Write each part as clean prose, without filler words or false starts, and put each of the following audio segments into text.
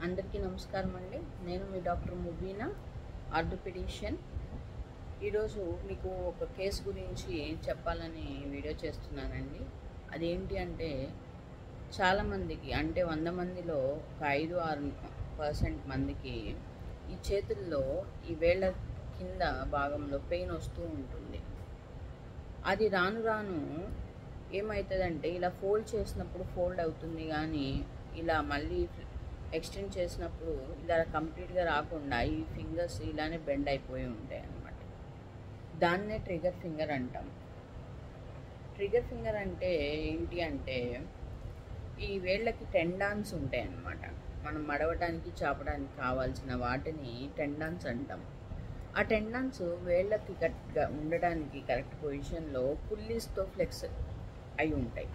అందరికీ నమస్కారం అండి. నేను మీ డాక్టర్ ముబీనా, ఆర్థోపెడిషియన్. ఈరోజు మీకు ఒక కేసు గురించి చెప్పాలని వీడియో చేస్తున్నానండి. అదేంటి అంటే, చాలామందికి అంటే 100 మందిలో ఒక 5-6% మందికి ఈ చేతుల్లో ఈ వేళ్ళ కింద భాగంలో పెయిన్ వస్తూ ఉంటుంది. అది రాను రాను ఏమవుతుందంటే, ఇలా ఫోల్డ్ చేసినప్పుడు ఫోల్డ్ అవుతుంది, కానీ ఇలా మళ్ళీ ఎక్స్టెండ్ చేసినప్పుడు ఇలా కంప్లీట్గా రాకుండా ఈ ఫింగర్స్ ఇలానే బెండ్ అయిపోయి ఉంటాయి అన్నమాట. దాన్నే ట్రిగర్ ఫింగర్ అంటాం. ట్రిగర్ ఫింగర్ అంటే ఏంటి అంటే, ఈ వేళ్ళకి టెండాన్స్ ఉంటాయి అన్నమాట. మనం మడవడానికి చాపడానికి కావాల్సిన వాటిని టెండాన్స్ అంటాం. ఆ టెండాన్స్ వేళ్ళకి కరెక్ట్గా ఉండడానికి కరెక్ట్ పొజిషన్లో పుల్లీస్తో ఫ్లెక్స్ అయి ఉంటాయి.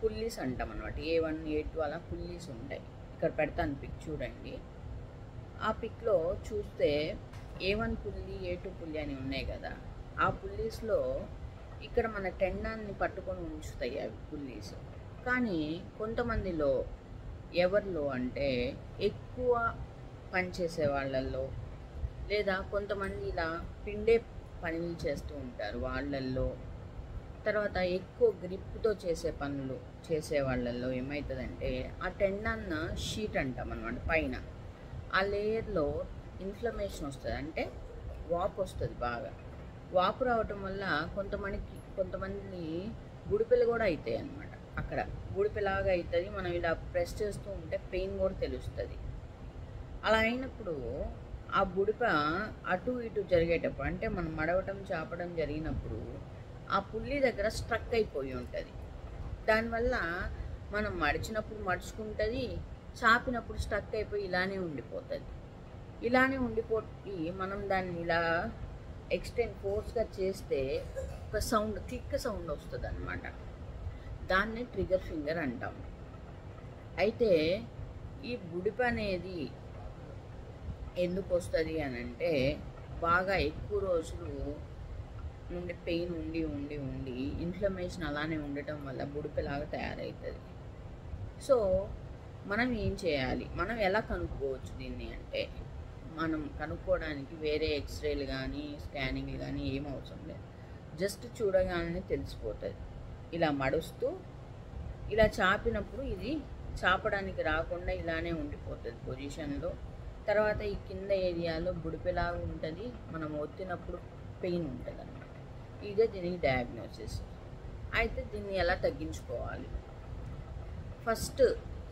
పుల్లీస్ అంటాం అన్నమాట. A1, A2 అలా పుల్లీస్ ఉంటాయి. ఇక్కడ పెడతాను పిక్ చూడండి. ఆ పిక్లో చూస్తే A1 పుల్లి, A2 పుల్లి అని ఉన్నాయి కదా. ఆ పుల్లీస్లో ఇక్కడ మన టెండాన్ని పట్టుకొని ఉంచుతాయి అవి పుల్లీస్. కానీ కొంతమందిలో ఎవరిలో అంటే ఎక్కువ పనిచేసే వాళ్ళల్లో, లేదా కొంతమంది ఇలా పిండే పనులు చేస్తూ ఉంటారు వాళ్ళల్లో, తర్వాత ఎక్కువ గ్రిప్తో చేసే పనులు చేసే వాళ్ళల్లో ఏమవుతుందంటే, ఆ టెండాన్ షీట్ అంటాం అన్నమాట. పైన ఆ లేయర్లో ఇన్ఫ్లమేషన్ వస్తుంది, అంటే వాపు వస్తుంది. బాగా వాపు రావటం వల్ల కొంతమంది బుడిపెలు కూడా అవుతాయి అన్నమాట. అక్కడ బుడిపెలాగా అవుతుంది. మనం ఇలా ప్రెస్ చేస్తూ ఉంటే పెయిన్ కూడా తెలుస్తుంది. అలా అయినప్పుడు ఆ బుడిప అటు ఇటు జరిగేటప్పుడు, అంటే మనం మడవటం చాపడం జరిగినప్పుడు ఆ పుల్లి దగ్గర స్ట్రక్ అయిపోయి ఉంటుంది. దానివల్ల మనం మడిచినప్పుడు మడుచుకుంటుంది, చాపినప్పుడు స్ట్రక్ అయిపోయి ఇలానే ఉండిపోతుంది. ఇలానే ఉండిపోయి మనం దాన్ని ఇలా ఎక్స్టెండ్ ఫోర్స్గా చేస్తే ఒక సౌండ్, క్లిక్ సౌండ్ వస్తుంది అన్నమాట. దాన్ని ట్రిగర్ ఫింగర్ అంటాం. అయితే ఈ బుడిప అనేది ఎందుకు వస్తుంది అని అంటే, బాగా ఎక్కువ రోజులు నుండి పెయిన్ ఉండి ఇన్ఫ్లమేషన్ అలానే ఉండటం వల్ల బుడిపెలాగా తయారవుతుంది. సో మనం ఏం చేయాలి, మనం ఎలా కనుక్కోవచ్చు దీన్ని అంటే, మనం కనుక్కోవడానికి వేరే ఎక్స్రేలు కానీ స్కానింగ్లు కానీ ఏం అవసరం లేదు. జస్ట్ చూడగానే తెలిసిపోతుంది. ఇలా మడుస్తూ ఇలా చాపినప్పుడు ఇది చాపడానికి రాకుండా ఇలానే ఉండిపోతుంది పొజిషన్లో. తర్వాత ఈ కింద ఏరియాలో బుడిపెలాగా ఉంటుంది, మనం ఒత్తినప్పుడు పెయిన్ ఉంటుంది అన్నమాట. ఇదే దీనికి డయాగ్నోసిస్. అయితే దీన్ని ఎలా తగ్గించుకోవాలి? ఫస్ట్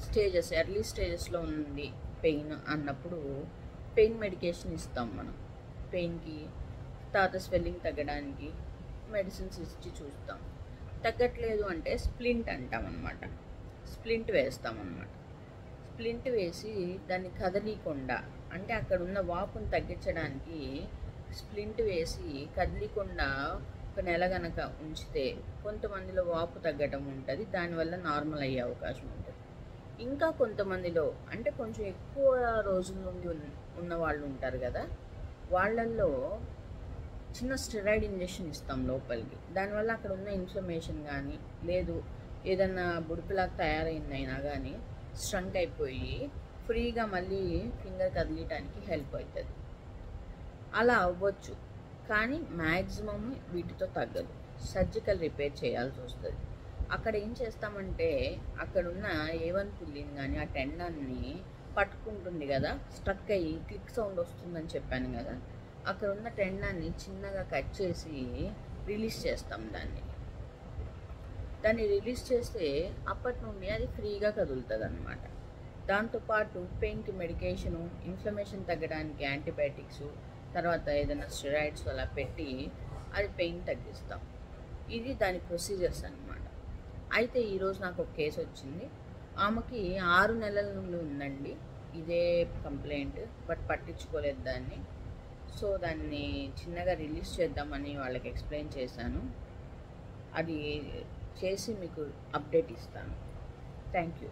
స్టేజెస్, ఎర్లీ స్టేజెస్లో ఉంది పెయిన్ అన్నప్పుడు పెయిన్ మెడికేషన్ ఇస్తాం మనం. పెయిన్కి, తర్వాత స్వెల్లింగ్ తగ్గడానికి మెడిసిన్స్ ఇచ్చి చూస్తాం. తగ్గట్లేదు అంటే స్ప్లింట్ అంటాం అన్నమాట. స్ప్లింట్ వేస్తాం అన్నమాట. స్ప్లింట్ వేసి దాన్ని కదలీకుండా, అంటే అక్కడ ఉన్న వాపును తగ్గించడానికి స్ప్లింట్ వేసి కదలీకుండా ఒక నెల గనక ఉంచితే కొంతమందిలో వాపు తగ్గటం ఉంటుంది. దానివల్ల నార్మల్ అయ్యే అవకాశం ఉంటుంది. ఇంకా కొంతమందిలో అంటే కొంచెం ఎక్కువ రోజుల నుండి ఉన్న వాళ్ళు ఉంటారు కదా, వాళ్ళల్లో చిన్న స్టెరాయిడ్ ఇంజెక్షన్ ఇస్తాం లోపలికి. దానివల్ల అక్కడ ఉన్న ఇన్ఫ్లమేషన్ కానీ, లేదు ఏదన్నా బుడిపిలాగా తయారైందైనా కానీ స్ట్రంక్ అయిపోయి ఫ్రీగా మళ్ళీ ఫింగర్ కదిలియటానికి హెల్ప్ అవుతుంది. అలా అవ్వచ్చు, కానీ మ్యాక్సిమం వీటితో తగ్గదు. సర్జికల్ రిపేర్ చేయాల్సి వస్తుంది. అక్కడ ఏం చేస్తామంటే, అక్కడున్న A1 పుల్లిని కానీ ఆ టెండాన్ని పట్టుకుంటుంది కదా, స్ట్రక్ అయ్యి క్లిక్ సౌండ్ వస్తుందని చెప్పాను కదా, అక్కడ ఉన్న టెండాన్ని చిన్నగా కట్ చేసి రిలీజ్ చేస్తాం. దాన్ని రిలీజ్ చేస్తే అప్పటి నుండి అది ఫ్రీగా కదులుతుంది అన్నమాట. దాంతోపాటు పెయిన్కి మెడికేషను, ఇన్ఫ్లమేషన్ తగ్గడానికి యాంటీబయాటిక్స్, తర్వాత ఏదైనా స్టెరాయిడ్స్ అలా పెట్టి అది పెయిన్ తగ్గిస్తాం. ఇది దాని ప్రొసీజర్స్ అన్నమాట. అయితే ఈరోజు నాకు ఒక కేసు వచ్చింది. ఆమెకి 6 నెలల నుండి ఉందండి ఇదే కంప్లైంట్, బట్ పట్టించుకోలేదు దాన్ని. సో దాన్ని చిన్నగా రిలీజ్ చేద్దామని వాళ్ళకి ఎక్స్ప్లెయిన్ చేశాను. అది చేసి మీకు అప్డేట్ ఇస్తాను. Thank you.